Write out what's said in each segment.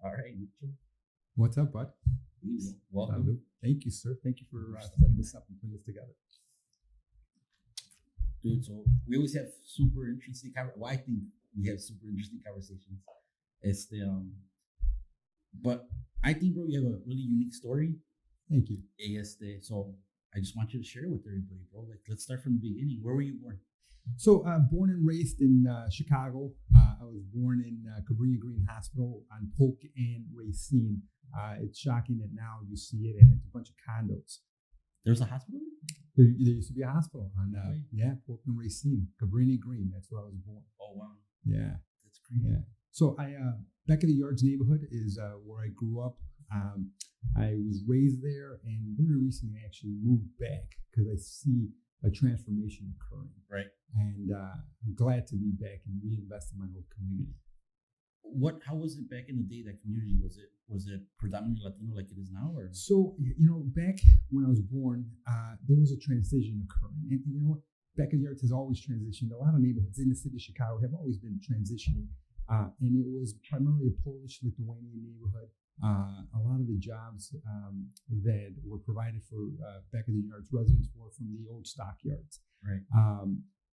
All right, Nacho. What's up, bud? Welcome. Salud. Thank you, sir. Thank you for setting this up and putting this together. Dude, so we always have super interesting well, I think we have super interesting conversations. But I think, bro, you have a really unique story. Thank you. So I just want you to share it with everybody, bro. Like, let's start from the beginning. Where were you born? So, born and raised in Chicago. I was born in Cabrini Green Hospital on Polk and Racine. It's shocking that now you see it, and it's a bunch of condos. There's a hospital? There used to be a hospital on, Polk and Racine, Cabrini Green. That's where I was born. Oh, wow. Yeah. That's crazy. Yeah. So Back of the Yards neighborhood is where I grew up. I was raised there, and very recently I actually moved back because I see a transformation occurring. Right. And I'm glad to be back and reinvest in my whole community. How was it back in the day? That community, was it predominantly Latino like it is now, or? So back when I was born, there was a transition occurring, and Back of the Yards has always transitioned. A lot of neighborhoods in the city of Chicago have always been transitioning, and it was primarily a Polish-Lithuanian neighborhood. A lot of the jobs that were provided for Back of the Yards residents were from the old stockyards. Right.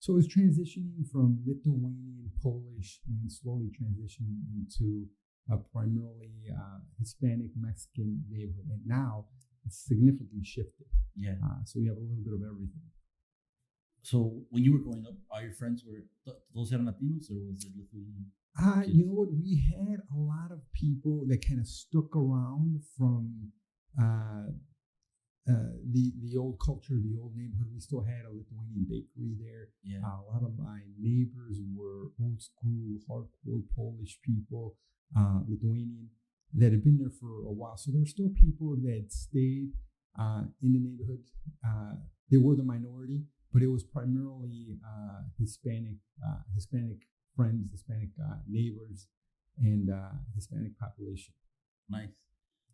So it was transitioning from Lithuanian, Polish, and slowly transitioning into a primarily Hispanic, Mexican neighborhood. And now it's significantly shifted. Yeah. So you have a little bit of everything. So when you were growing up, all your friends were those eran Latinos, or was it Lithuanian? You know what? We had a lot of people that kind of stuck around from the old culture, the old neighborhood. We still had a Lithuanian bakery there. Yeah. A lot of my neighbors were old school, hardcore Polish people, Lithuanian, that had been there for a while. So there were still people that stayed in the neighborhood. They were the minority, but it was primarily Hispanic friends, Hispanic neighbors, and Hispanic population. Nice.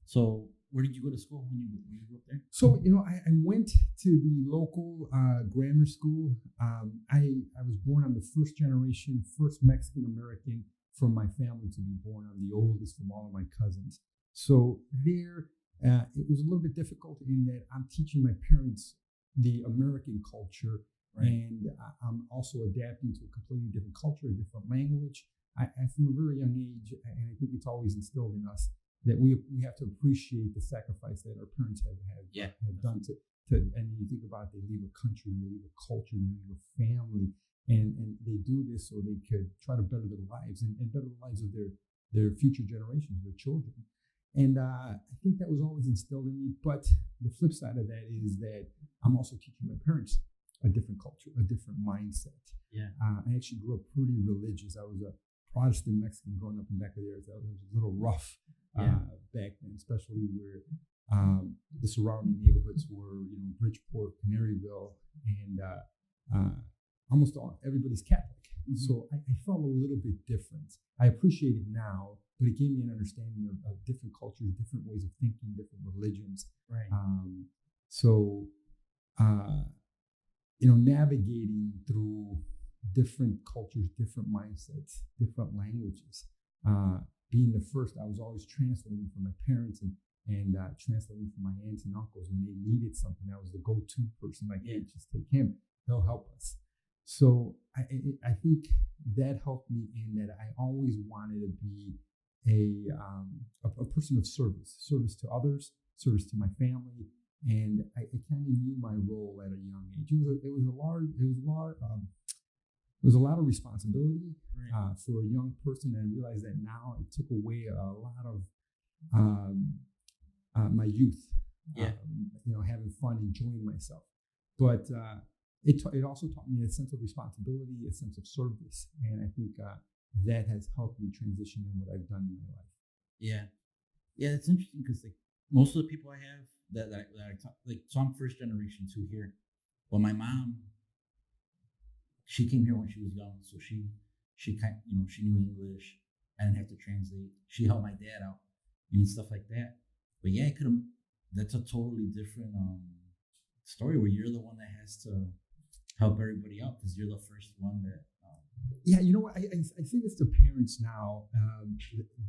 So where did you go to school when you grew up there? So, I went to the local grammar school. I was born on the first Mexican-American from my family to be born. I'm the oldest from all of my cousins. So there, it was a little bit difficult in that I'm teaching my parents the American culture. Right. And I'm also adapting to a completely different culture, a different language. I from a very young age, and I think it's always instilled in us, that we have to appreciate the sacrifice that our parents have done to and you think about it, they leave a country, they leave a culture, they leave a family, and they do this so they could try to better their lives and better the lives of their future generations, their children. And I think that was always instilled in me. But the flip side of that is that I'm also teaching my parents a different culture, a different mindset. Yeah. I actually grew up pretty religious. I was a Protestant Mexican growing up in Back of the Yards. It was a little rough back then, especially where the surrounding neighborhoods were, Bridgeport, Canaryville, and almost everybody's Catholic. Mm-hmm. So I felt a little bit different. I appreciate it now, but it gave me an understanding of different cultures, different ways of thinking, different religions. Right. Navigating through different cultures, different mindsets, different languages. Being the first, I was always translating for my parents and translating for my aunts and uncles when they needed something. I was the go-to person. Like, hey, just take him; he'll help us. So I think that helped me in that I always wanted to be a person of service to others, service to my family. And I kind of knew my role at a young age. It was a lot of responsibility for a young person. And I realized that now it took away a lot of my youth. Having fun, enjoying myself. But it also taught me a sense of responsibility, a sense of service, and I think that has helped me transition in what I've done in my life. Yeah, it's interesting because like most of the people I have that I talk, so I'm first generation too here, but my mom, she came here when she was young, so she kind she knew English. I didn't have to translate. She helped my dad out and stuff like that. But yeah, that's a totally different story where you're the one that has to help everybody out because you're the first one that Yeah, you know what? I say this to parents now,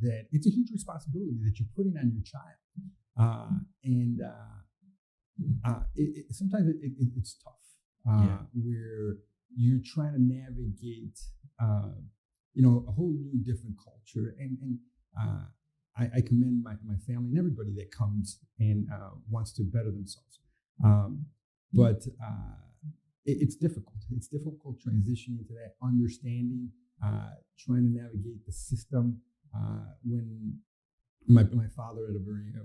that it's a huge responsibility that you're putting on your child, and sometimes it's tough, Yeah. where you're trying to navigate, a whole new different culture, and uh, I commend my family and everybody that comes and wants to better themselves, but it's difficult. It's difficult transitioning into that understanding, trying to navigate the system, when my father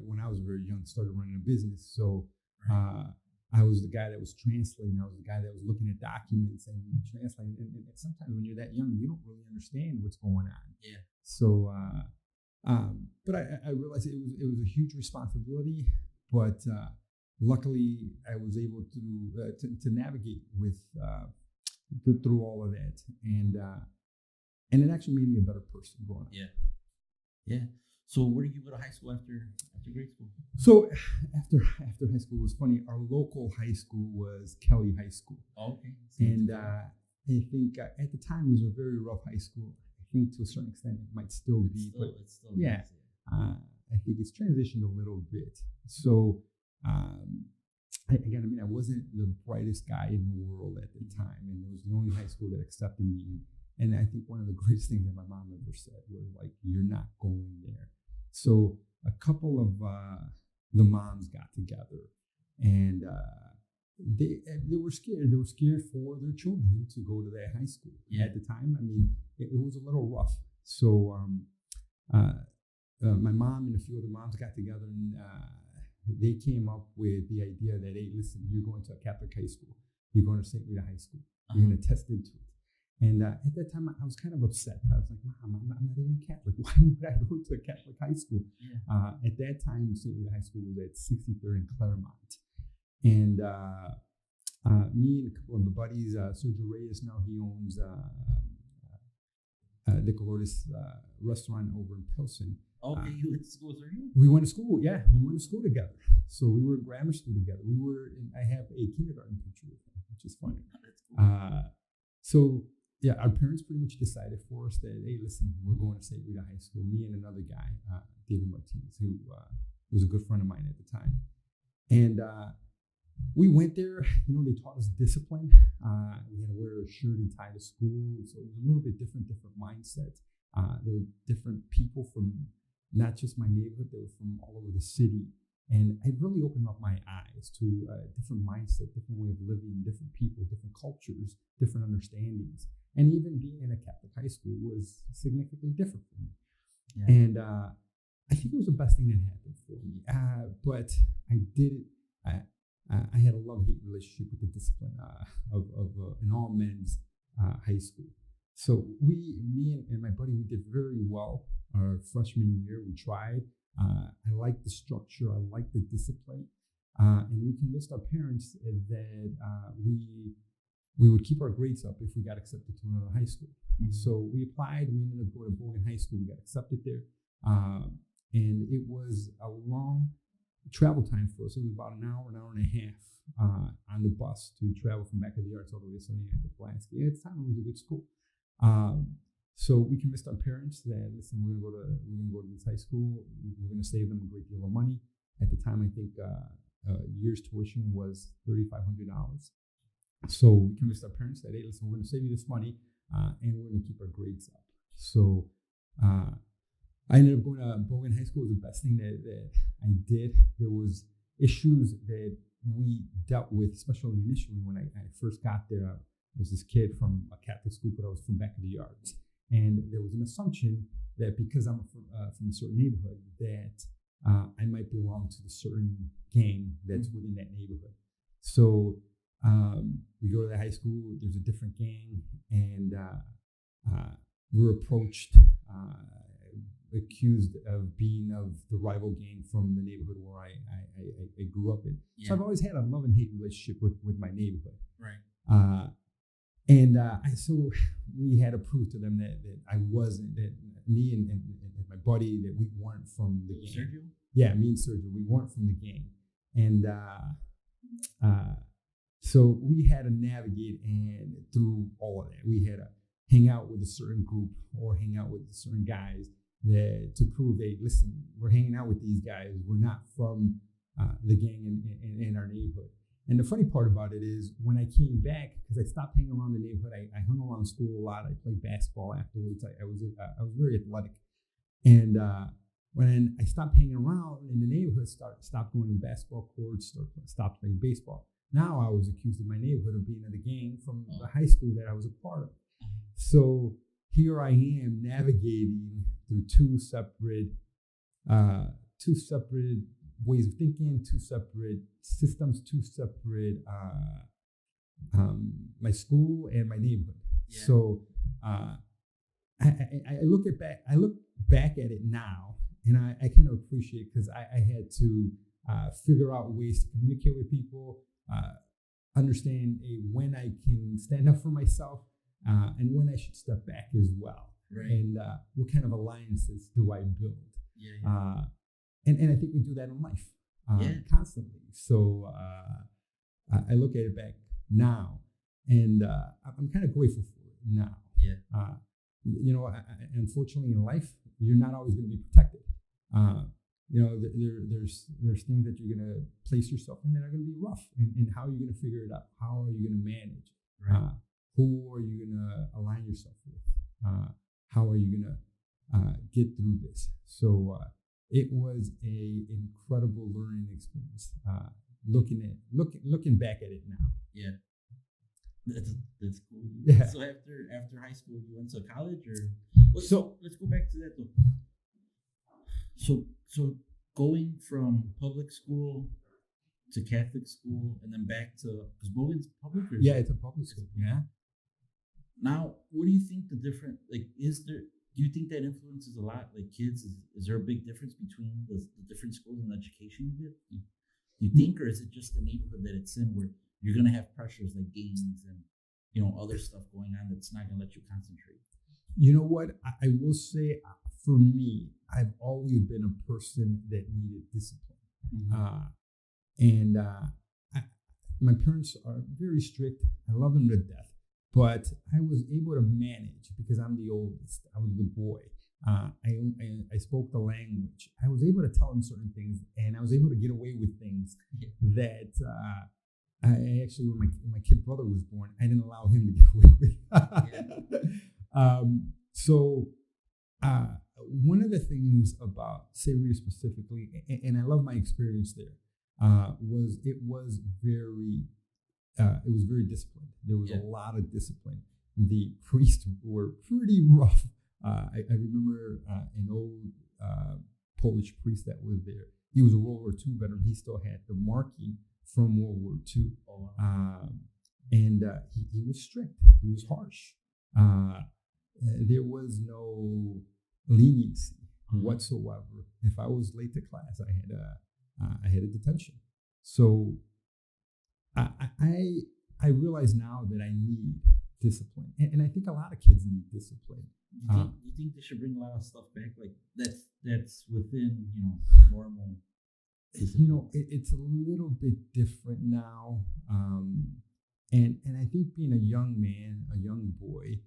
when I was very young started running a business. So Right. I was the guy that was translating. I was the guy that was looking at documents and translating. And sometimes when you're that young, you don't really understand what's going on. Yeah. So, but I realized it was a huge responsibility. But luckily, I was able to navigate with through all of that, and it actually made me a better person growing up. Yeah. Yeah. So where did you go to high school after grade school? So after high school, it was funny. Our local high school was Kelly High School, Oh, okay. and I think at the time it was a very rough high school. I think to a certain extent it might still it's be, still, but it's still yeah, nice, I think it's transitioned a little bit. So again, I mean, I wasn't the brightest guy in the world at the time, and it was the only high school that accepted me. And I think one of the greatest things that my mom ever said was like, "You're not going there." So a couple of the moms got together, and they were scared. They were scared for their children to go to that high school. Yeah. At the time, I mean, it was a little rough. So my mom and a few other moms got together, and they came up with the idea that, hey, listen, you're going to a Catholic high school. You're going to St. Rita High School. You're going to test into it. And at that time, I was kind of upset. I was like, Mom, I'm not even Catholic. Why would I go to a Catholic high school? Yeah. At that time, St. Rita High School was at 63rd and Claremont. And me and a couple of my buddies, Sergio Reyes, now he owns Nicoloris restaurant over in Pilsen. Okay, you went to school with her? We went to school, yeah. We went to school together. So we were in grammar school together. I have a kindergarten picture with him, which is funny. That's cool. So yeah, our parents pretty much decided for us that, hey, listen, we're going to St. Rita High School. Me and another guy, David Martinez, who was a good friend of mine at the time. And we went there. They taught us discipline. We had to wear a shirt and tie to school. So it was a little bit different mindset. There were different people from not just my neighborhood, they were from all over the city. And it really opened up my eyes to a different mindset, different way of living, different people, different cultures, different understandings. And even being in a Catholic high school was significantly different for me. Yeah. And I think it was the best thing that happened for me. But I did it. I had a love-hate relationship with the discipline of an all-men's high school. So me and my buddy, we did very well our freshman year. We tried. I liked the structure. I liked the discipline. And we convinced our parents that we would keep our grades up if we got accepted to another high school. Mm-hmm. So we applied. We ended up going to Bogan High School. We got accepted there. And it was a long travel time for us. It was about an hour and a half on the bus to travel from Back of the Arts all the way to Sunny Isle to Pulaski. At the time, it was a good school. So we convinced our parents that, listen, we're gonna go to this high school. We're gonna save them a great deal of money. At the time, I think a year's tuition was $3,500. So we convinced our parents that, hey, listen, we're gonna save you this money, and we're gonna keep our grades up. So I ended up going to Bogan High School. It was the best thing that I did. There was issues that we dealt with, especially initially when I first got there. I was this kid from a Catholic school, but I was from Back of the Yards. And there was an assumption that because I'm from a certain neighborhood, that I might belong to the certain gang that's within that neighborhood. So we go to the high school, there's a different gang, and we're approached, accused of being of the rival gang from the neighborhood where I grew up in. Yeah. So I've always had a love and hate relationship with my neighborhood. Right. So we had to prove to them that I wasn't, that me and my buddy, that we weren't from the gang. Sergio? Yeah, me and Sergio, we weren't from the gang. And so we had to navigate and through all of that. We had to hang out with a certain group or hang out with certain guys that to prove, hey, listen, we're hanging out with these guys. We're not from the gang in our neighborhood. And the funny part about it is when I came back, because I stopped hanging around the neighborhood, I hung around school a lot. I played basketball afterwards. I was very athletic. And when I stopped hanging around in the neighborhood, stopped going to basketball courts, stopped playing baseball. Now I was accused in my neighborhood of being in the gang from the high school that I was a part of. So here I am navigating through two separate ways of thinking, two separate systems, two separate my school and my neighborhood. Yeah. So I look back at it now, and I kind of appreciate, because I had to figure out ways to communicate with people, understand when I can stand up for myself, and when I should step back as well, right. And what kind of alliances do I build? Yeah. And I think we do that in life constantly. So I look at it back now, and I'm kind of grateful for it now. Yeah. Unfortunately in life, you're not always going to be protected. There's things that you're going to place yourself in that are going to be rough, and how are you going to figure it out? How are you going to manage? Right. Who are you going to align yourself with? How are you going to get through this? So it was a incredible learning experience. Looking back at it now. Yeah. That's cool. Yeah. So after high school, you went to college, or let's go back to that though. So going from public school to Catholic school and then back to, because Bogan's public. It's a public school. Yeah. Now, what do you think do you think that influences a lot, like kids? Is there a big difference between the different schools and the education you get? You think, or is it just the neighborhood that it's in, where you're going to have pressures like gangs and other stuff going on that's not going to let you concentrate? You know what? I will say, for me, I've always been a person that needed discipline. Mm-hmm. My parents are very strict. I love them to death. But I was able to manage because I'm the oldest. I was the boy. I spoke the language. I was able to tell them certain things, and I was able to get away with things that I actually, when my kid brother was born, I didn't allow him to get away with. So one of the things about Syria specifically, and I love my experience there, was very disciplined. There was a lot of discipline. The priests were pretty rough. I remember an old Polish priest that was there. He was a World War II veteran. He still had the marking from World War II. Oh, wow. And he was strict. He was harsh. There was no leniency whatsoever. If I was late to class, I had a detention. So I realize now that I need discipline, and I think a lot of kids need discipline. You think they should bring a lot of stuff back, like that's within normal discipline? It's a little bit different now, and I think being a young man, a young boy,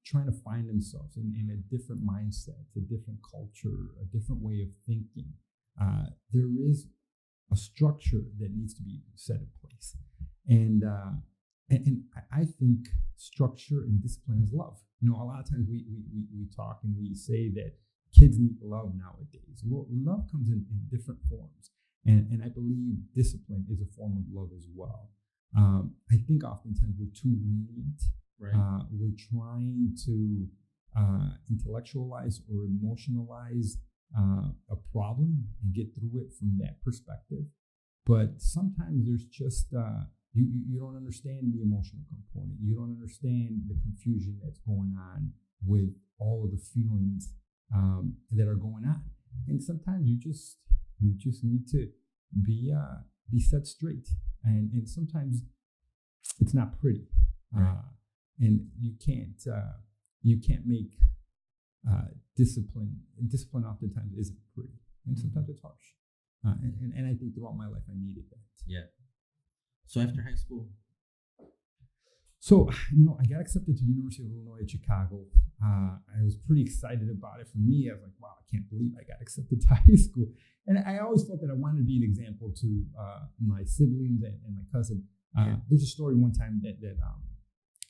trying to find themselves in a different mindset, a different culture, a different way of thinking, there is a structure that needs to be set in place. And I think structure and discipline is love. A lot of times we talk and we say that kids need love nowadays. Well, love comes in different forms. And I believe discipline is a form of love as well. I think oftentimes we're too lenient. Right. We're trying to intellectualize or emotionalize a problem and get through it from that perspective. But sometimes there's just you don't understand the emotional component. You don't understand the confusion that's going on with all of the feelings that are going on. And sometimes you just need to be set straight. And sometimes it's not pretty. Right. And you can't make discipline. And discipline oftentimes isn't pretty, and sometimes it's harsh. And I think throughout my life I needed that. Yeah. So after high school. So, I got accepted to the University of Illinois at Chicago. I was pretty excited about it. For me, I was like, wow, I can't believe I got accepted to high school. And I always felt that I wanted to be an example to my siblings and my cousin. There's a story one time that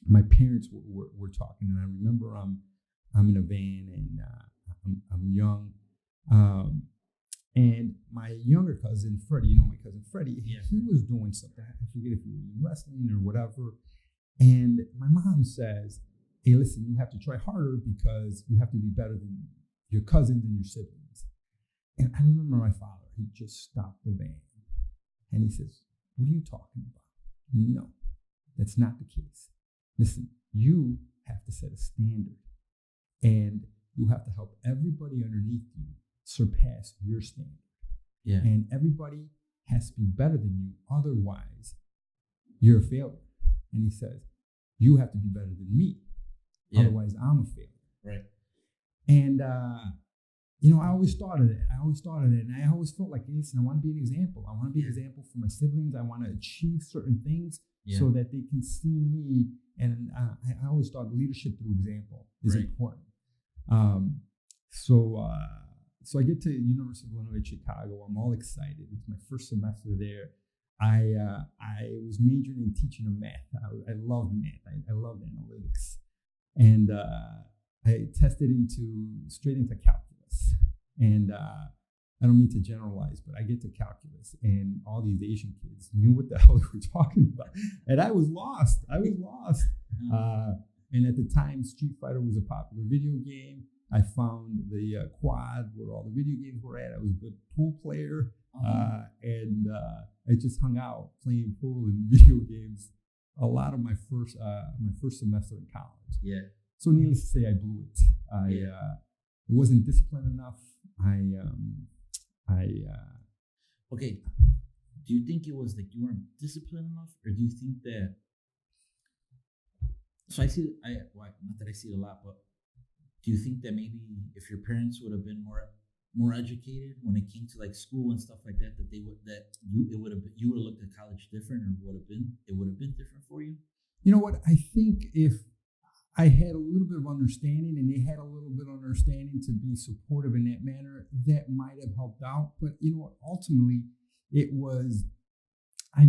my parents were talking, and I remember I'm in a van and I'm young. And my younger cousin, Freddie, my cousin Freddie, he was doing something. I forget if he was in wrestling or whatever. And my mom says, hey, listen, you have to try harder because you have to be better than your cousins and your siblings. And I remember my father, he just stopped the van and he says, what are you talking about? No, that's not the case. Listen, you have to set a standard and you have to help everybody underneath you surpass your standard. Yeah. And everybody has to be better than you. Otherwise, you're a failure. And he says, you have to be better than me. Yeah. Otherwise, I'm a failure. Right. And, I always thought of that. And I always felt like, listen, I want to be an example. I want to be an example for my siblings. I want to achieve certain things so that they can see me. And I always thought leadership through example is important. So I get to University of Illinois Chicago. I'm all excited. It's my first semester there. I was majoring in teaching of math. I love math. I loved analytics. And I tested straight into calculus. And I don't mean to generalize, but I get to calculus and all these Asian kids knew what the hell they were talking about. And I was lost. And at the time, Street Fighter was a popular video game. I found the quad where all the video games were at. I was a good pool player. And I just hung out playing pool and video games a lot of my first semester in college. Yeah. So needless to say, I blew it. I wasn't disciplined enough. Okay. Do you think it was like you weren't disciplined enough, or do you think that? So not that I see it a lot, but do you think that maybe if your parents would have been more educated when it came to like school and stuff like that, you would have looked at college different, or it would have been different for you? You know what? I think if I had a little bit of understanding and they had a little bit of understanding to be supportive in that manner, that might have helped out. But you know what? Ultimately, it was I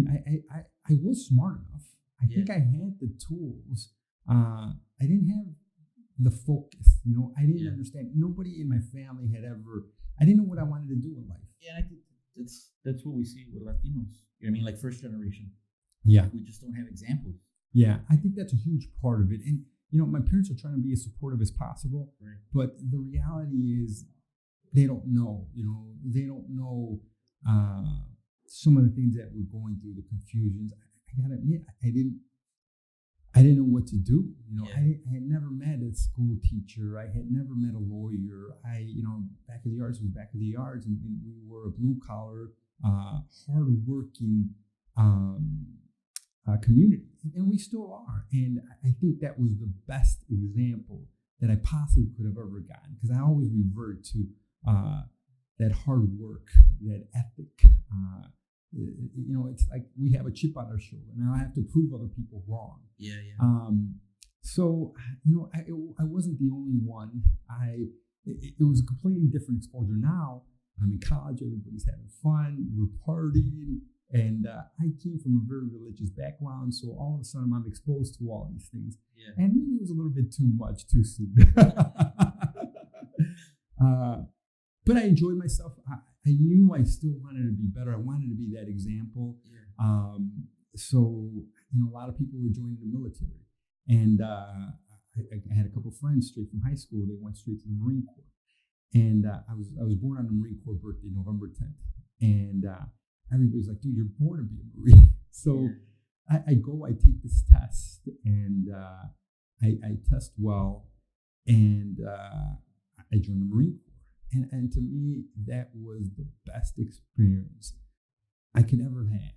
was smart enough. I think I had the tools. I didn't have the focus. I didn't understand. Nobody in my family I didn't know what I wanted to do in life. Yeah, and I think that's what we see with Latinos. You know what I mean? Like first generation. Yeah. We just don't have examples. Yeah, I think that's a huge part of it. And, my parents are trying to be as supportive as possible. Right. But the reality is they don't know. They don't know some of the things that we're going through, the confusions. I got to admit, I didn't know what to do. I had never met a school teacher. I had never met a lawyer. Back of the yards was back of the yards, and we were a blue collar, hardworking community, and we still are. And I think that was the best example that I possibly could have ever gotten, because I always revert to that hard work, that ethic. It's like we have a chip on our shoulder. Now I have to prove other people wrong. Yeah. So, I wasn't the only one. It was a completely different exposure. Now I'm in college, everybody's having fun, we're partying, and I came from a very religious background, so all of a sudden I'm exposed to all these things. Yeah. And maybe it was a little bit too much too soon. But I enjoyed myself. I knew I still wanted to be better. I wanted to be that example. Yeah. So, a lot of people were joining the military. And I had a couple of friends straight from high school. They went straight to the Marine Corps. And I was born on the Marine Corps birthday, November 10th. And everybody's like, dude, you're born to be a Marine. So I take this test, and I test well, and I joined the Marine Corps. And to me, that was the best experience I could ever have.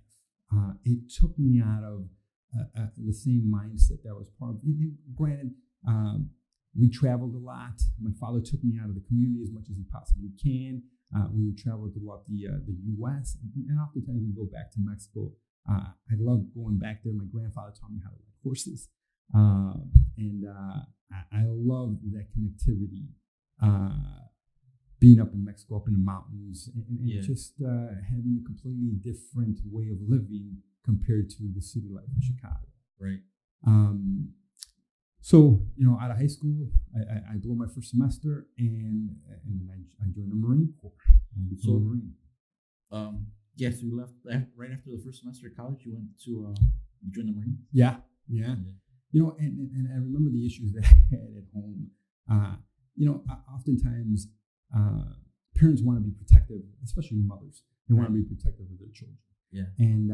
It took me out of the same mindset that was part of it. Granted, we traveled a lot. My father took me out of the community as much as he possibly can. We would travel throughout the U.S. and oftentimes we go back to Mexico. I love going back there. My grandfather taught me how to ride horses. I love that connectivity. Being up in Mexico, up in the mountains, and just having a completely different way of living compared to the city life in Chicago. Right. So, out of high school, I blew my first semester, and then I joined the Marine Corps. I became a Marine. So you left right after the first semester of college. You went to join the Marines. Yeah. And I remember the issues that I had at home. Oftentimes parents want to be protective, especially mothers. They want to be protective of their children. Yeah. And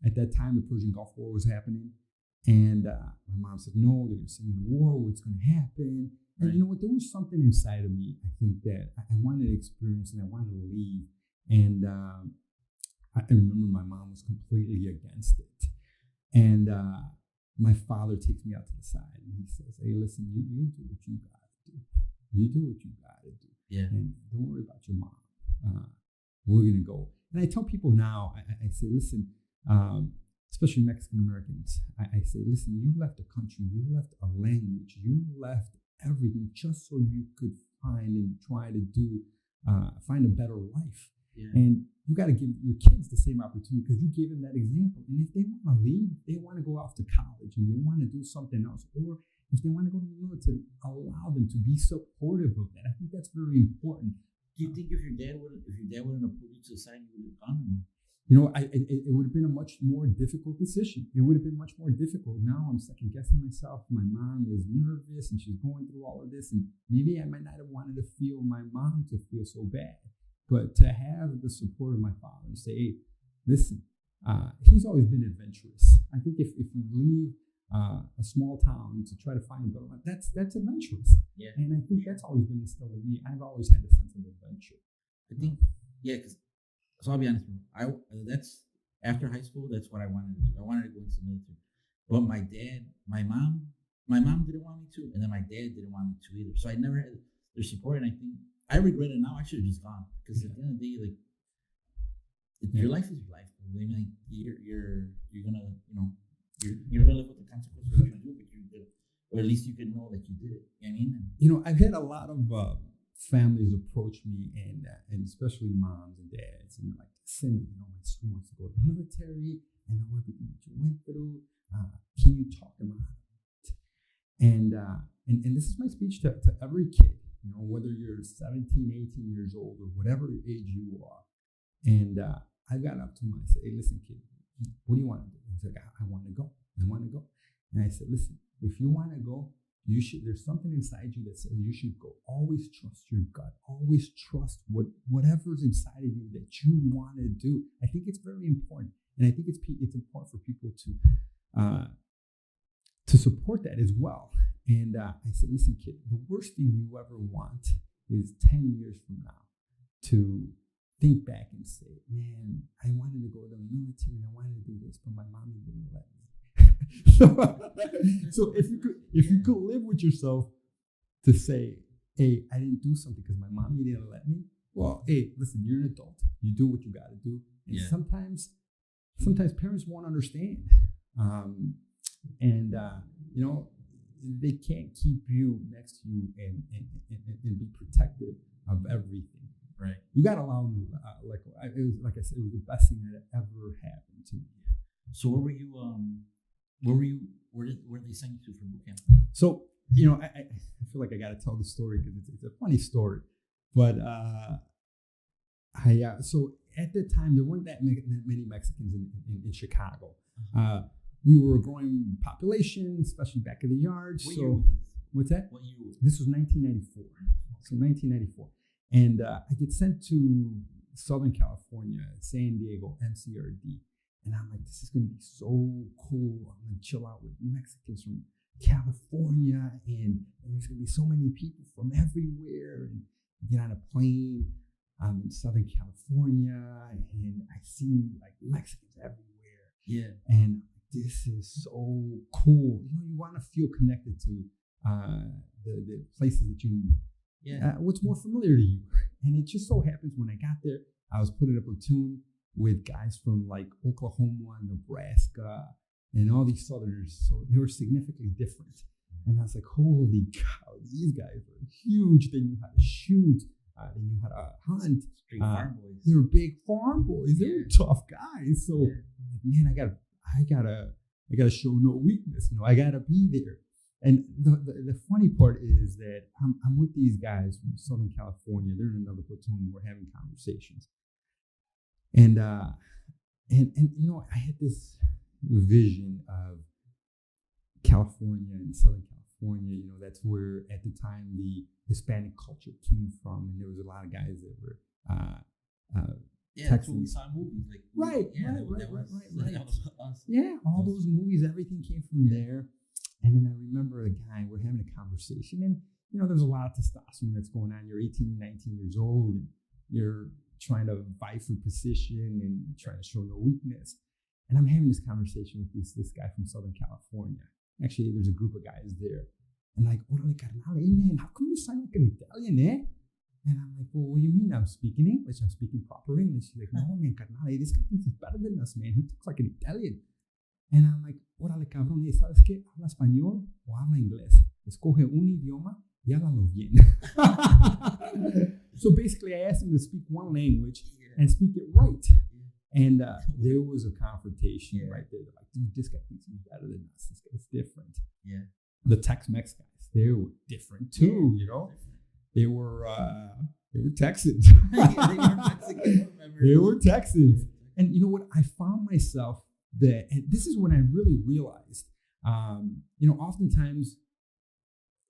at that time, the Persian Gulf War was happening. And my mom said, no, they're going to send you to war. What's going to happen? And you know what? There was something inside of me, I think, that I wanted to experience and I wanted to leave. And I remember my mom was completely against it. And my father takes me out to the side and he says, hey, listen, you do what you got to do. You do what you got to do. Yeah. And don't worry about your mom. We're going to go. And I tell people now, I say, listen, especially Mexican Americans, I say, listen, you left a country, you left a language, you left everything just so you could find and try to find a better life. Yeah. And you got to give your kids the same opportunity because you gave them that example. And if they want to leave, they want to go off to college and they want to do something else, or if they want to go to the military, allow them to be supportive of that. I think that's very important. Do you think if your dad wouldn't have pulled you to the side, you would have gone? It would have been a much more difficult decision. It would have been much more difficult. Now I'm second guessing myself. My mom is nervous and she's going through all of this. And maybe I might not have wanted my mom to feel so bad. But to have the support of my father and say, hey, listen, he's always been adventurous. I think if you leave a small town to try to find a better life, that's adventurous. Yeah. And I think that's always been instilled in me. I've always had a sense of adventure. I think, so I'll be honest with you. That's after high school, that's what I wanted to do. I wanted to go into the military. But my mom didn't want me to, and then my dad didn't want me to either. So I never had their support, and I think I regret it now. I should have just gone because at the end of the day, your life is your life. I mean, you're gonna live with the consequences of what you do, but you did it, or at least you can know that you did it. You know what I mean? I've had a lot of families approach me, and especially moms and dads, and they're like, "Listen, my son wants to go to the military. I know everything that you went through. Can you talk him out of it?" And this is my speech to every kid. Whether you're 17, 18 years old or whatever age you are. And I got up to him and I said, hey, listen, kid, what do you want to do? He's like, I want to go. I want to go. And I said, listen, if you want to go, you should. There's something inside you that says you should go. Always trust your gut. Always trust whatever's inside of you that you want to do. I think it's very important. And I think it's important for people to support that as well. And I said, listen, kid, the worst thing you ever want is 10 years from now to think back and say, man, I wanted to go to the military and I wanted to do this, but my mommy didn't let me. so if you could live with yourself to say, hey, I didn't do something because my mommy didn't let me. Well, hey, listen, you're an adult. You do what you got to do. And sometimes parents won't understand. They can't keep you next to you and be protective of everything. Right. You got to allow them. It was like I said, it was the best thing that ever happened to me. So where were you? Where did they send you to for boot camp? So I feel like I got to tell the story because it's a funny story. But so at the time there weren't that many Mexicans in Chicago. We were a growing population, especially back in the yard. What's that? What year was this? Was 1994. So 1994. And I get sent to Southern California, San Diego, MCRD. And I'm like, this is going to be so cool. I'm going to chill out with Mexicans from California. And there's going to be so many people from everywhere. And get on a plane. I'm in Southern California. And I see Mexicans everywhere. Yeah. And this is so cool. You want to feel connected to the places that you, what's more familiar to you. And it just so happens when I got there, I was put in a platoon with guys from Oklahoma, Nebraska, and all these Southerners. So they were significantly different. And I was like, holy cow, these guys were huge. They knew how to shoot. They knew how to hunt. Street farm boys. They were big farm boys. They were tough guys. So I'm like, man, I gotta show no weakness. I gotta be there. And the funny part is that I'm with these guys from Southern California. They're in another platoon. We're having conversations, and I had this vision of California and Southern California. That's where at the time the Hispanic culture came from, and there was a lot of guys that were that's what we saw in movies. Right. That was us. Yeah, all those movies, everything came from there. And then I remember a guy, we're having a conversation, and there's a lot of testosterone that's going on. You're 18, 19 years old, and you're trying to vie for position and trying to show no weakness. And I'm having this conversation with this guy from Southern California. Actually, there's a group of guys there. And like, orale carnal, hey man, how come you sound like an Italian, eh? And I'm like, well, what do you mean? I'm speaking English. I'm speaking proper English. He's like, no, man, carnal, this guy thinks he's better than us, man. He talks like an Italian. And I'm like, órale, cabrón, ¿sabes qué? ¿Habla español o habla inglés? Escoge un idioma y háblalo bien. So basically, I asked him to speak one language and speak it right. And there was a confrontation right there. They're like, dude, this guy thinks he's better than us. This guy's different. Yeah. The Tex-Mex guys, they were different too, They were Texans. They were Texans. And you know what? I found myself that, and this is when I really realized, oftentimes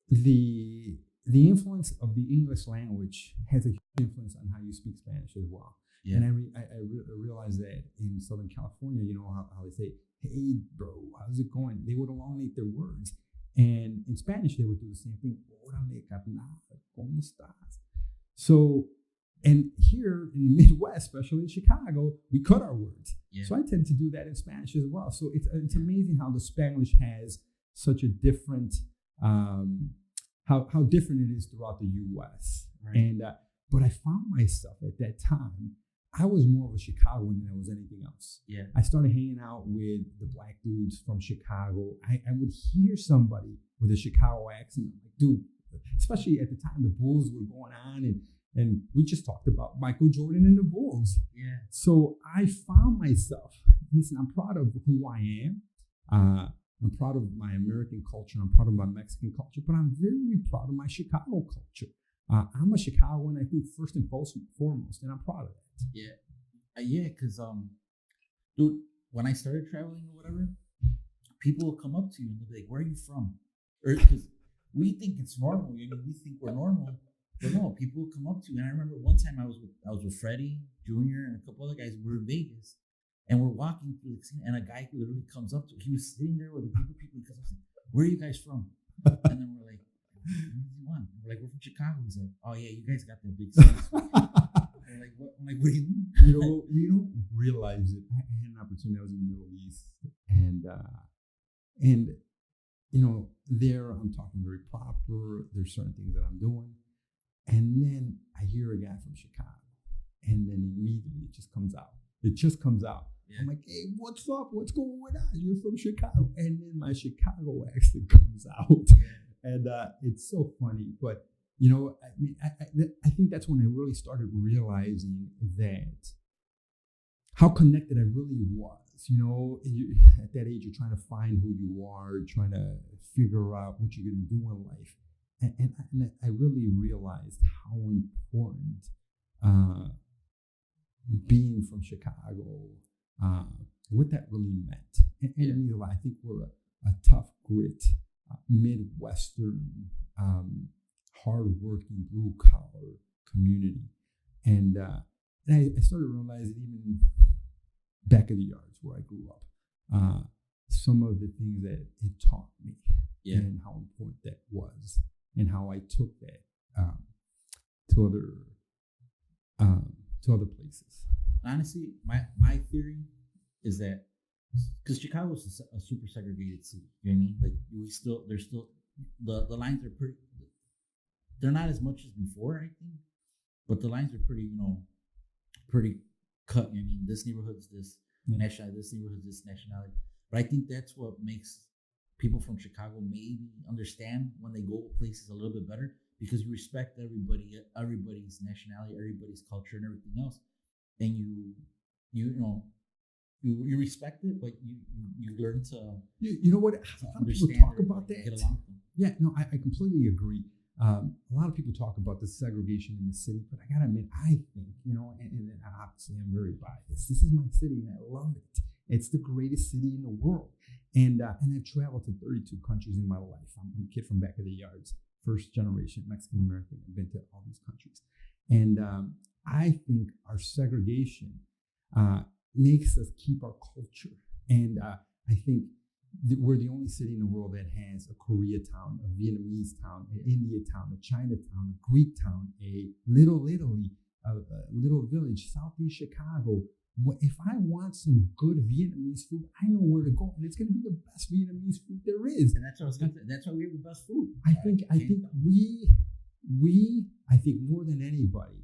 the influence of the English language has a huge influence on how you speak Spanish as well. Yeah. And I realized that in Southern California, how they say, hey, bro, how's it going? They would elongate their words. And in Spanish, they would do the same thing. Órale, carnal, ¿cómo estás? So, and here in the Midwest, especially in Chicago, we cut our words. Yeah. So I tend to do that in Spanish as well. So it's amazing how the Spanish has such a different, how different it is throughout the U.S. Right. And but I found myself at that time, I was more of a Chicagoan than I was anything else. Yeah. I started hanging out with the black dudes from Chicago. I would hear somebody with a Chicago accent. I'm like, dude, especially at the time the Bulls were going on, and we just talked about Michael Jordan and the Bulls. Yeah. So I found myself, listen, I'm proud of who I am. I'm proud of my American culture. I'm proud of my Mexican culture, but I'm very proud of my Chicago culture. I'm a Chicagoan, I think, first and foremost, and I'm proud of that. Yeah, because dude, when I started traveling or whatever, people will come up to you and they'll be like, "Where are you from?" Or because we think it's normal, we think we're normal, but no, people will come up to you. And I remember one time I was with Freddie Jr. and a couple other guys. We were in Vegas, and we're walking through the casino, and a guy literally comes up to. He was sitting there with a group of people. He comes up and said, "Where are you guys from?" And then we're like, "Where do you want?" We're like, "We're from Chicago." He's like, "Oh yeah, you guys got that big space." I'm like, what? I'm like, what do you mean? We don't realize it. I had an opportunity. I was in the Middle East, and there I'm talking very proper. There's certain things that I'm doing, and then I hear a guy from Chicago, and then immediately it just comes out. Yeah. I'm like, hey, what's up? What's going on? You're from Chicago, and then my Chicago accent comes out, and it's so funny, but. I think that's when I really started realizing that how connected I really was. At that age, you're trying to find who you are, trying to figure out what you're going to do in life. And I really realized how important being from Chicago, what that really meant. And it means a lot. I think we're a tough grit, Midwestern, hard-working, blue-collar community. And I started realizing even back in the yards where I grew up, some of the things that it taught me and how important that was and how I took that to other places. Honestly, my theory is that because Chicago is a super segregated city, you know what I mean? Like there's still the lines are pretty. They're not as much as before, I think, but the lines are pretty, pretty cut. I mean, this neighborhood's this nationality, this neighborhood's this nationality. But I think that's what makes people from Chicago maybe understand when they go places a little bit better because you respect everybody's nationality, everybody's culture, and everything else, and you know you respect it, but you learn to You know what? A lot of people talk about that. Get along with them. Yeah, no, I completely agree. A lot of people talk about the segregation in the city, but I gotta admit, I think, and obviously I'm very biased. This is my city, and I love it. It's the greatest city in the world, and I've traveled to 32 countries in my life. I'm a kid from back of the yards, first generation Mexican American. I've been to all these countries, and I think our segregation makes us keep our culture, and I think we're the only city in the world that has a Koreatown, a Vietnamese town, an India town, a Chinatown, a Greek town, a Little Italy, a little village, Southeast Chicago. If I want some good Vietnamese food, I know where to go, and it's going to be the best Vietnamese food there is. And that's what I was gonna say. That's why we have the best food. I think I think more than anybody,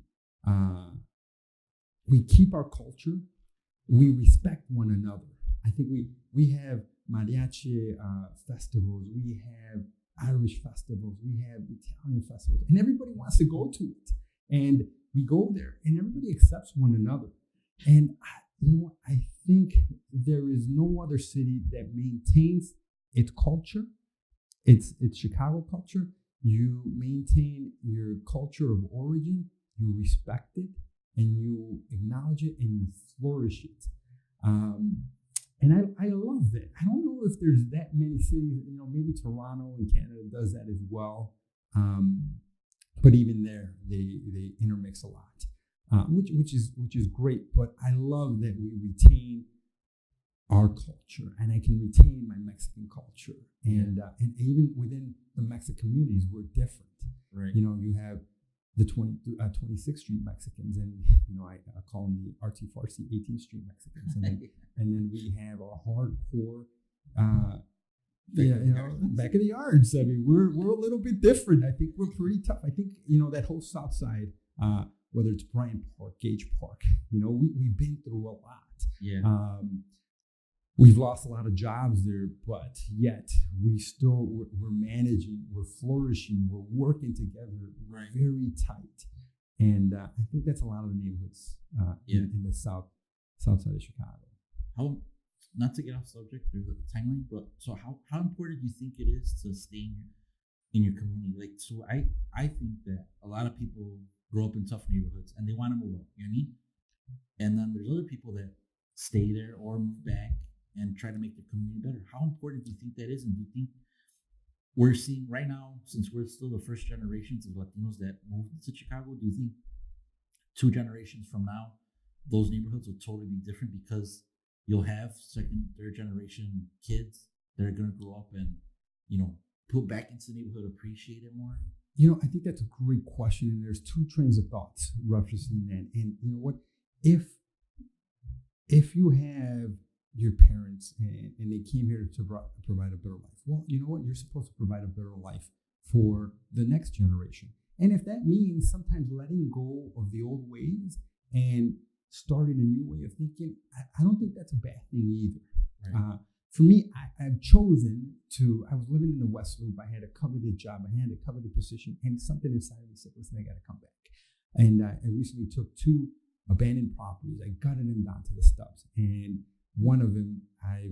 we keep our culture. We respect one another. I think we have mariachi festivals, we have Irish festivals, we have Italian festivals, and everybody wants to go to it. And we go there, and everybody accepts one another. And I think there is no other city that maintains its culture, its Chicago culture. You maintain your culture of origin, you respect it, and you acknowledge it, and you flourish it. And I love that. I don't know if there's that many cities, maybe Toronto in Canada does that as well. But even there, they intermix a lot, which is great. But I love that we retain our culture, and I can retain my Mexican culture. And even within the Mexican communities, we're different. Right. You have the 26th Street Mexicans, and I call them the artsy fartsy 18th Street Mexicans, and then we have our hardcore, back of the yards. I mean, we're a little bit different. I think we're pretty tough. I think that whole South Side, whether it's Bryant Park, Gage Park, we've been through a lot. Yeah. We've lost a lot of jobs there, but yet we're managing, we're flourishing, we're working together. We're very tight, and I think that's a lot of the neighborhoods in the south side of Chicago. How, not to get off subject, there's a timeline, but so how important do you think it is to stay in your community? Like, so I think that a lot of people grow up in tough neighborhoods and they want to move up. You know what I mean? And then there's other people that stay there or move back and try to make the community better. How important do you think that is? And do you think we're seeing right now, since we're still the first generations of Latinos that moved to Chicago, do you think 2 generations from now, those neighborhoods will totally be different because you'll have second, third generation kids that are going to grow up and, put back into the neighborhood, appreciate it more? I think that's a great question. And there's 2 trains of thoughts referencing that. And you know what? If you have your parents and they came here to provide a better life, well, you know what? You're supposed to provide a better life for the next generation. And if that means sometimes letting go of the old ways and starting a new way of thinking, I don't think that's a bad thing either. Right. For me, I've chosen I was living in the West Loop. I had a coveted job. I had a coveted position, and something inside me said, listen, I got to come back. And I recently took 2 abandoned properties. I gutted them down to the stubs. And one of them, I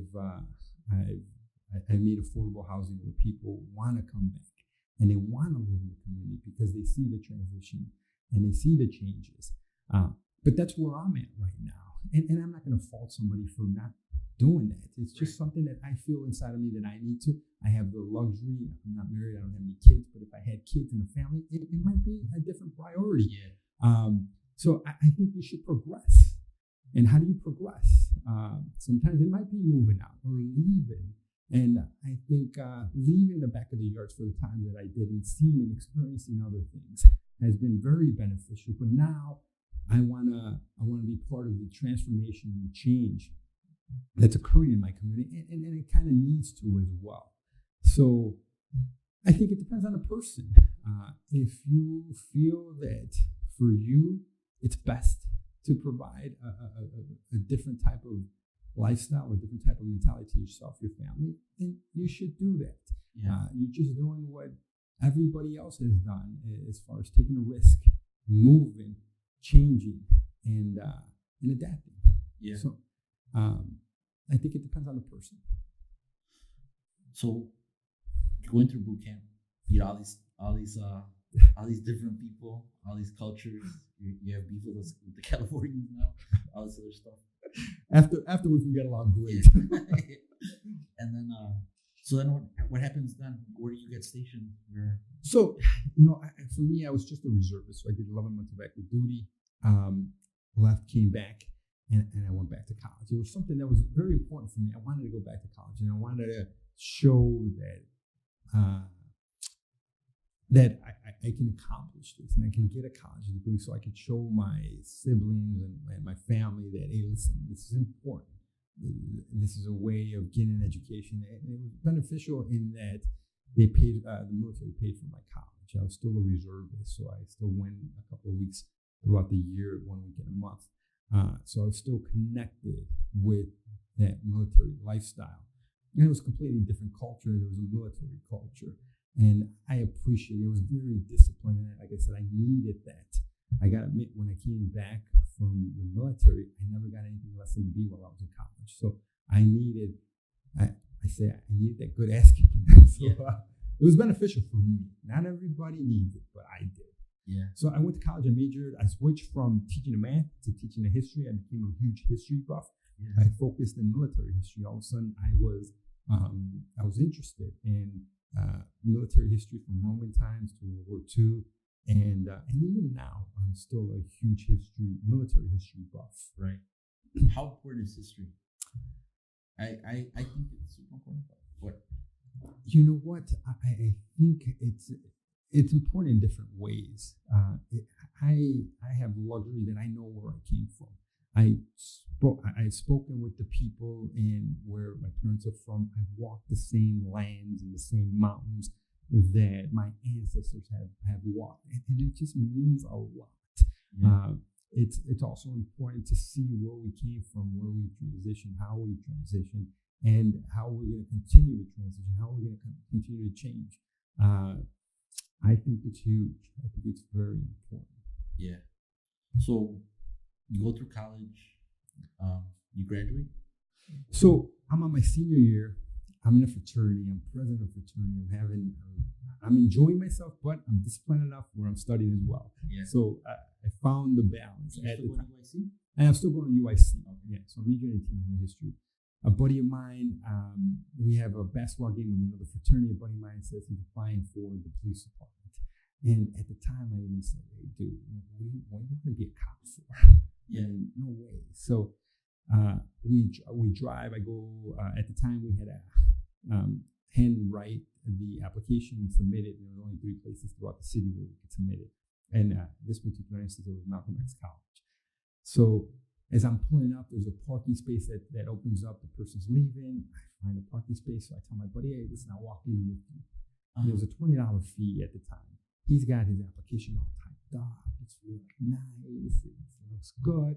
made affordable housing where people want to come back and they want to live in the community because they see the transition and they see the changes. But that's where I'm at right now. And I'm not going to fault somebody for not doing that. It's just something that I feel inside of me that I need to. I have the luxury. I'm not married. I don't have any kids. But if I had kids in a family, it might be a different priority. Yeah. So I think you should progress. And how do you progress? Sometimes it might be moving out or leaving. And I think leaving the back of the yards for the time that I did and seeing and experiencing other things has been very beneficial. But now I wanna be part of the transformation and the change that's occurring in my community, and it kind of needs to as well. So I think it depends on the person. If you feel that for you, it's best to provide a different type of lifestyle, a different type of mentality to yourself, your family, then you should do that. Yeah. You're just doing what everybody else has done as far as taking a risk, moving, changing, and adapting. Yeah. So I think it depends on the person. So going through boot camp, you know, all these different people, all these cultures. You have beef with the Californians now, all this other stuff. Afterwards, we got along great. Yeah. And then, so then what happens then? Where do you get stationed? So, for me, I was just a reservist. So I did 11 months of active duty, left, came back, and I went back to college. It was something that was very important for me. I wanted to go back to college, and I wanted to show that I can accomplish this and I can get a college degree so I can show my siblings and my family that, hey, listen, this is important. This is a way of getting an education. And it was beneficial in that they paid, the military paid for my college. I was still a reservist, so I still went a couple of weeks throughout the year, 1 week in a month. So I was still connected with that military lifestyle. And it was a completely different culture. There was a military culture. And I appreciate it. It was very disciplined. And like I said, I needed that. I got to admit, when I came back from the military, I never got anything less than a B while I was in college. So I needed that good ass kicking. So it was beneficial for me. Not everybody needs it, but I did. Yeah. So I went to college. I switched from teaching the math to teaching the history. I became a huge history buff. Yeah. I focused in military history. All of a sudden, I was interested in military history from Roman times to World War II, and even now, I'm still a huge military history buff. Right. How important is history? I think it's super important. What? You know what? I think it's important in different ways. I have the luxury that I know where I came from. I've spoken with the people in where my parents are from. I've walked the same lands and the same mountains that my ancestors have walked, and it just means a lot. Yeah. It's also important to see where we came from, where we transitioned, how we transitioned, and how we're going to continue to transition, how we're going to continue to change. I think it's huge. I think it's very important. Yeah. So you go through college, you graduate? So I'm on my senior year. I'm in a fraternity. I'm president of a fraternity. I'm enjoying myself, but I'm disciplined enough where I'm studying as well. Yeah. So I found the balance at the time. UIC? And I'm still going to UIC. Okay. Yeah. So I'm majoring in teaching history. A buddy of mine, we have a basketball game with another fraternity. A buddy of mine says he's applying for the police department. And at the time, I even said, hey, dude, what are you going to be a cop for? Yeah. And no way. So we drive. I go, at the time, we had a handwrite the application and submit it. There were only 3 places throughout the city where we could submit it. And this particular instance, it was Malcolm X College. So as I'm pulling up, there's a parking space that opens up. The person's leaving. I find a parking space. So I tell my buddy, hey, listen, I'll walk in with you. There's a $20 fee at the time. He's got his application all typed up. It's really nice. It looks good.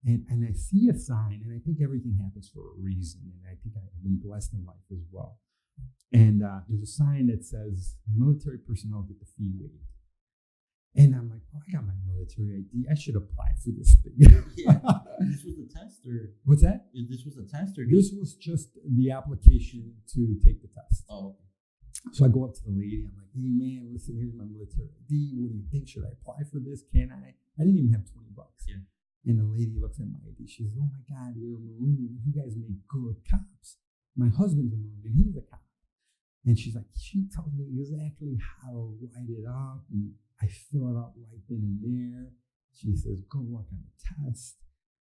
And I see a sign, and I think everything happens for a reason. And I think I've been blessed in life as well. And there's a sign that says, military personnel get the fee waived. And I'm like, oh, I got my military ID. I should apply for this thing. Yeah. This was a test, or what's that? This was a test, or this was just the application to take the test. Oh, okay. So I go up to the lady. I'm like, hey, man, listen, here's my military ID. What do you think? Should I apply for this? Can I? I didn't even have $20. Yeah. And the lady looks at my ID. She says, oh, my God, you're a Marine. You guys make good cops. My husband's a Marine, and he's a cop. And she's like, she tells me exactly how to write it up. And I fill it out right then and there. She says, go work on the test.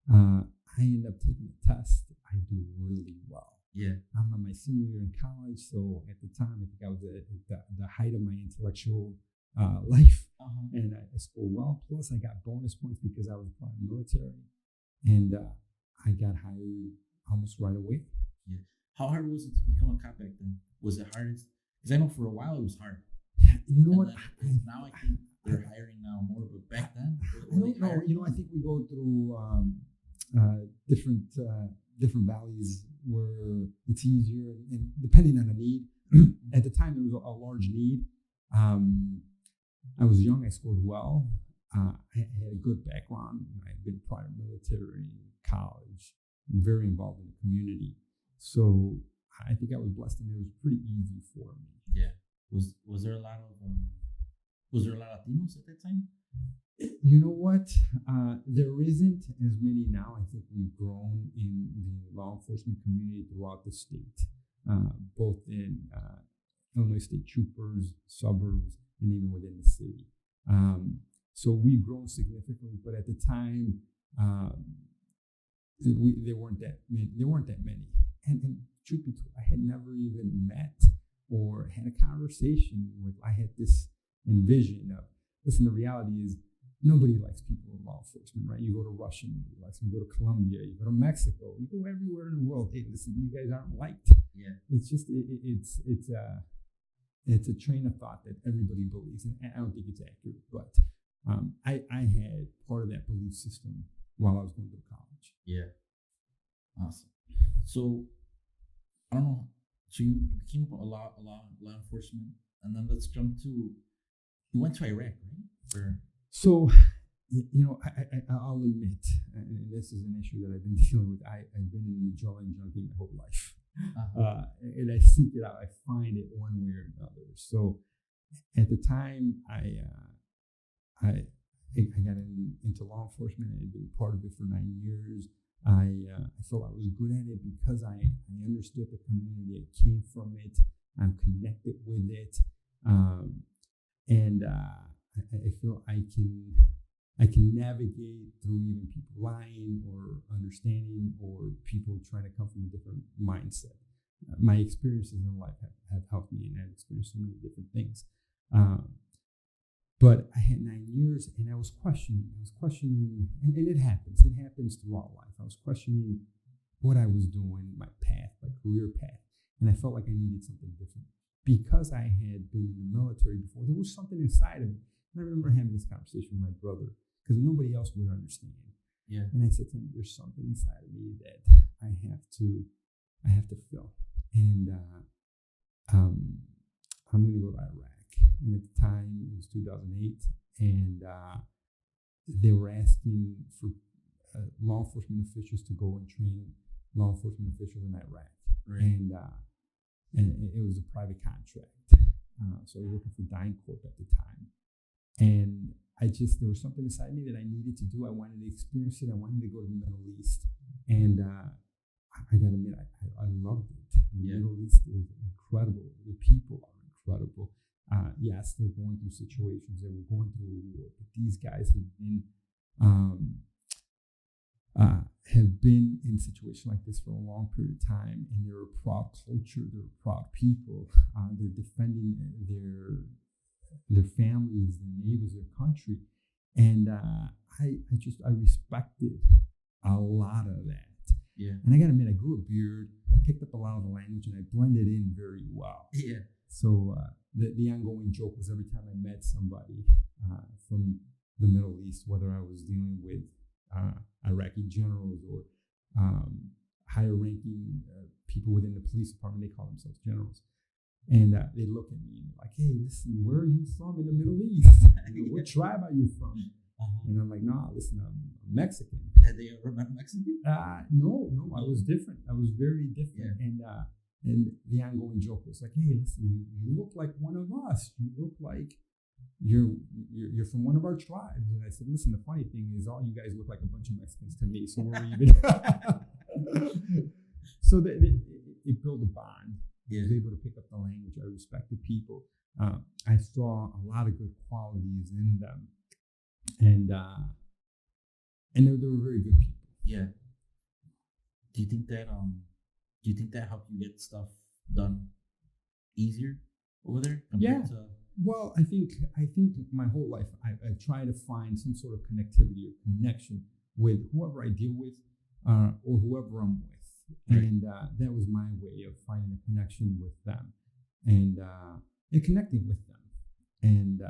I end up taking the test. I do really well. Yeah. I'm on my senior year in college. So at the time, I think I was at the height of my intellectual life. Uh-huh. And I scored well. Plus, I got bonus points because I was part of the military. And I got hired almost right away. Yeah. How hard was it to become a cop back then? Was it hard? Because I know for a while it was hard. You know what? Now I think they're hiring now more, but back then, I don't know. I think we go through different different values where it's easier, and depending on the need. At the time, there was a large need. I was young. I scored well. I had a good background. I had been prior military, college, very involved in the community. So I think I was blessed, and it was pretty easy for me. Yeah. Was there a lot of Latinos at that time? You know what? There isn't as many now. I think we've grown in the law enforcement community throughout the state, both in Illinois State Troopers, suburbs, and even within the city. So we've grown significantly, but at the time, there weren't that many. And truth be told, I had never even met or had a conversation with. I had this envision of, listen, the reality is nobody likes people in law enforcement, right? You go to Russia, nobody likes them. You go to Colombia, you go to Mexico, you go everywhere in the world. Hey, listen, you guys aren't liked. Yeah. It's just it's a train of thought that everybody believes, and I don't think it's accurate. But I had part of that belief system while I was going to college. Yeah. Awesome. So I don't know. So you became a law enforcement, and then let's jump to, you went to Iraq, right? So, I'll admit, and this is an issue that I've been dealing with. I've been in the drawing junkie my whole life. And I seek it out. I find it one way or another. So at the time, I got into law enforcement. I had been part of it for 9 years. I felt I was good at it because I understood the community. I came from it. I'm connected with it. And I feel I can navigate through even people lying or understanding, or people trying to come from a different mindset. My experiences in life have helped me, and I've experienced so many different things. But I had 9 years, and I was questioning, and it happens. It happens throughout life. I was questioning what I was doing, my path, my career path, and I felt like I needed something different. Because I had been in the military before, there was something inside of me. And I remember having this conversation with my brother, because nobody else would understand. Yeah. And I said to him, there's something inside of me that I have to fill. And I'm going to go to Iraq. And at the time, it was 2008, and they were asking for law enforcement officials to go and train law enforcement officials in Iraq. Right. And it was a private contract. So I was working for DynCorp at the time. And there was something inside me that I needed to do. I wanted to experience it. I wanted to go to the Middle East. And I got to admit, I loved it. The Middle East is incredible. The people are incredible. Yes, they're going through situations. They were going through a war. But these guys have been in situations like this for a long period of time, and they're a proud culture. They're a proud people. They're defending their families, their neighbors, their country, and I respected a lot of that. Yeah. And I got to admit, I grew a beard. I picked up a lot of the language, and I blended in very well. Yeah. So the ongoing joke was, every time I met somebody from the Middle East, whether I was dealing with Iraqi generals or higher-ranking people within the police department, they call themselves generals. And they look at me and they're like, hey, listen, where are you from in the Middle East? What tribe are you from? And I'm like, nah, listen, I'm Mexican. Had they ever met Mexican? No, I was different. I was very different. Yeah. And the ongoing joke was like, hey, listen, you look like one of us. You look like you're from one of our tribes. And I said, listen, the funny thing is, all you guys look like a bunch of Mexicans to me. So we're even. So it built a bond. I was able to pick up the language. I respected people. I saw a lot of good qualities in them, and they were very good people. Yeah. Do you think that helped you get stuff done easier over there? Well, I think my whole life I try to find some sort of connectivity or connection with whoever I deal with, or whoever I'm with. Right. And that was my way of finding a connection with them, and connecting with them. And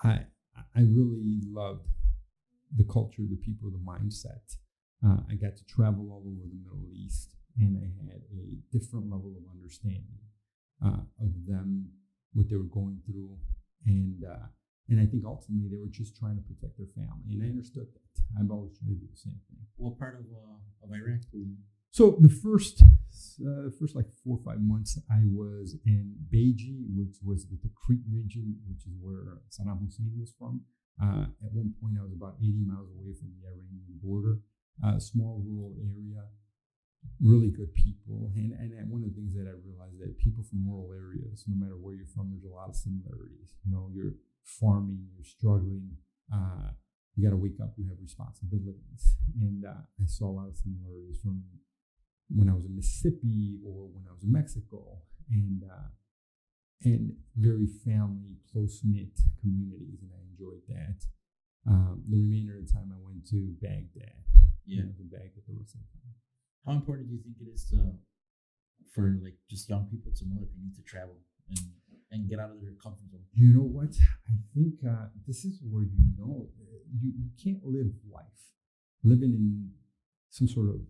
I really loved the culture, the people, the mindset. I got to travel all over the Middle East, and I had a different level of understanding of them, what they were going through, and I think ultimately they were just trying to protect their family, and I understood that. I've always tried to do the same thing. What part of Iraq were you? So the first like 4 or 5 months, I was in Beji, which was the Crete region, which is where Saddam Hussein was from. At one point, I was about 80 miles away from the Iranian border. Small rural area, really good people, and one of the things that I realized that people from rural areas, no matter where you're from, there's a lot of similarities. You know, you're farming, you're struggling. You got to wake up, you have responsibilities, and I saw a lot of similarities from when I was in Mississippi or when I was in Mexico, and very family, close knit communities, and I enjoyed that. The remainder of the time, I went to Baghdad. Yeah, to Baghdad the rest of the time. How important do you think it is for like just young people to know that they need to travel and get out of their comfort zone? You know what? I think this is where you can't live life living in some sort of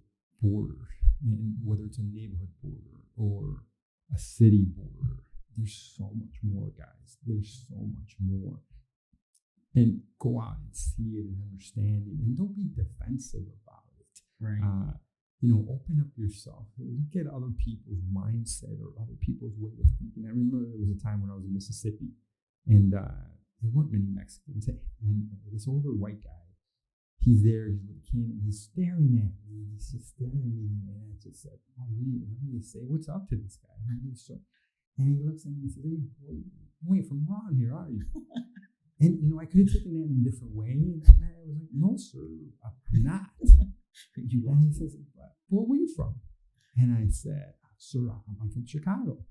border, and whether it's a neighborhood border or a city border. There's so much more, guys. There's so much more. And go out and see it and understand it, and don't be defensive about it. Right. Open up yourself. Look at other people's mindset or other people's way of thinking. I remember there was a time when I was in Mississippi, and there weren't many Mexicans. And this older white guy, he's there, he's with a can, and he's staring at me. He's just staring at me, and I just said, "Oh, let me say what's up to this guy." And he looks at me and says, "Hey, boy, you ain't from around here, are you?" And, I could have taken that in a different way. And I was like, "No, sir, I'm not." And he says, "Well, where are you from?" And I said, "Sir, I'm from Chicago."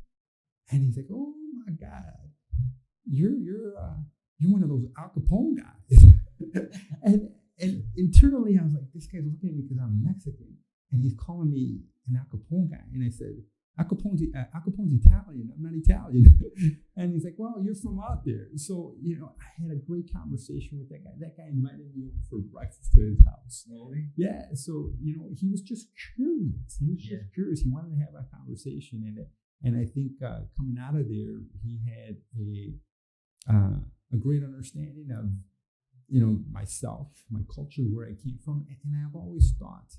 And he's like, "Oh my God, you're one of those Al Capone guys." and internally I was like, this guy's looking at me because I'm Mexican, and he's calling me an Al Capone guy. And I said, Al Capone's Italian. I'm not Italian." And he's like, "Well, you're from out there." So, I had a great conversation with that guy. That guy invited me over for breakfast to his house. No way. Yeah. So, he was just curious. He was just curious. He wanted to have a conversation. And I think coming out of there, he had a great understanding of, myself, my culture, where I came from. And I've always thought,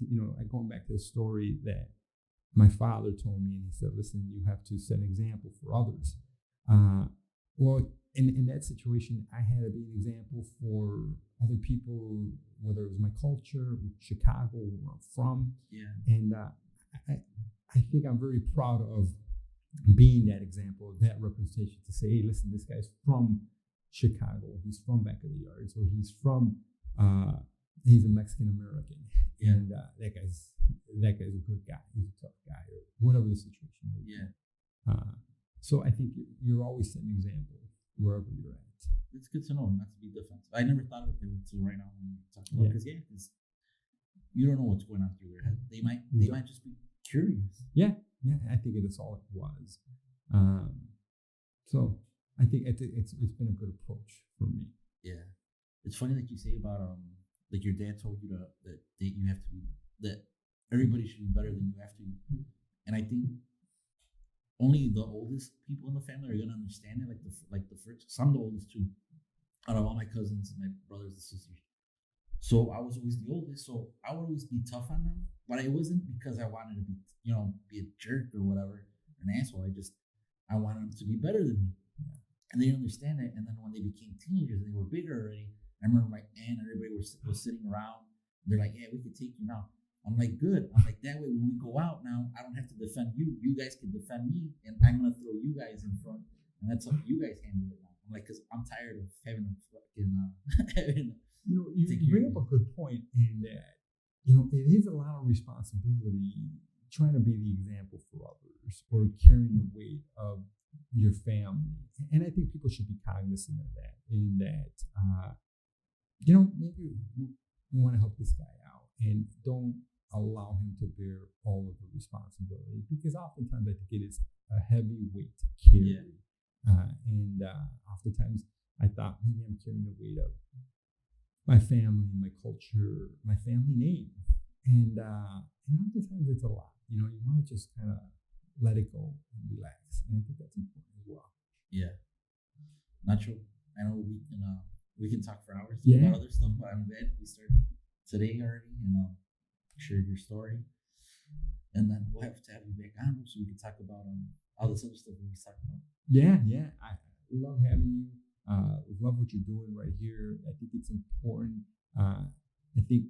going back to the story that my father told me, and he said, "Listen, you have to set an example for others." Well, in that situation, I had to be an example for other people, whether it was my culture, Chicago, where I'm from. Yeah. And I think I'm very proud of being that example, that representation, to say, "Hey, listen, this guy's from Chicago. He's from Back of the Yards, or he's a Mexican American." Yeah. And that guy's a good guy. He's a tough guy, or whatever the situation is. Yeah. So I think you're always setting an example wherever you're at. It's good to know, not to be defensive. I never thought of it that way until right now when you're talking about it. Because you don't know what's going on through their head. They might just be curious. Yeah. I think that's all it was. So I think it's been a good approach for me. Yeah, it's funny that you say about like your dad told you that you have to be, that everybody should be better than you have to, and I think only the oldest people in the family are gonna understand it. Like the first, so I'm the oldest too, out of all my cousins and my brothers and sisters. So I was always the oldest, so I would always be tough on them. But it wasn't because I wanted to be a jerk or whatever, an asshole. I wanted them to be better than me. Yeah. And they didn't understand it. And then when they became teenagers, they were bigger already. I remember my aunt and everybody was sitting around. They're like, "Yeah, we could take you now." I'm like, "Good." I'm like, "That way, when we go out now, I don't have to defend you. You guys can defend me, and I'm gonna throw you guys in front, and that's how you guys handle it now." I'm like, because I'm tired of having a fucking. You bring up a good point in that, it is a lot of responsibility trying to be the example for others or carrying the weight of your family. And I think people should be cognizant of that, in that, maybe we want to help this guy out and don't allow him to bear all of the responsibility, because oftentimes I think it is a heavy weight to carry. Yeah. And oftentimes I thought maybe I'm carrying the weight of my family, my culture, my family name. and oftentimes it's a lot. You know, you want to just kind of let it go and relax, and I think that's important as well. Yeah. Nacho, I know we can talk for hours Yeah. about other stuff, but I'm glad we started today already and shared your story. And then we'll have to have you back on so we can talk about all this other stuff we talked about. Yeah, yeah. I love having you. Love what you're doing right here. I think it's important. I think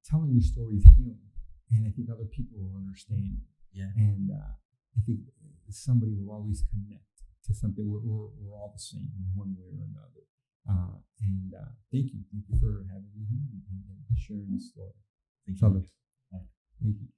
telling your story is healing, and I think other people will understand. Yeah. And I think somebody will always connect to something. We're all the same in one way or another. And thank you for having me here and sharing the story. Thank you. Thank you.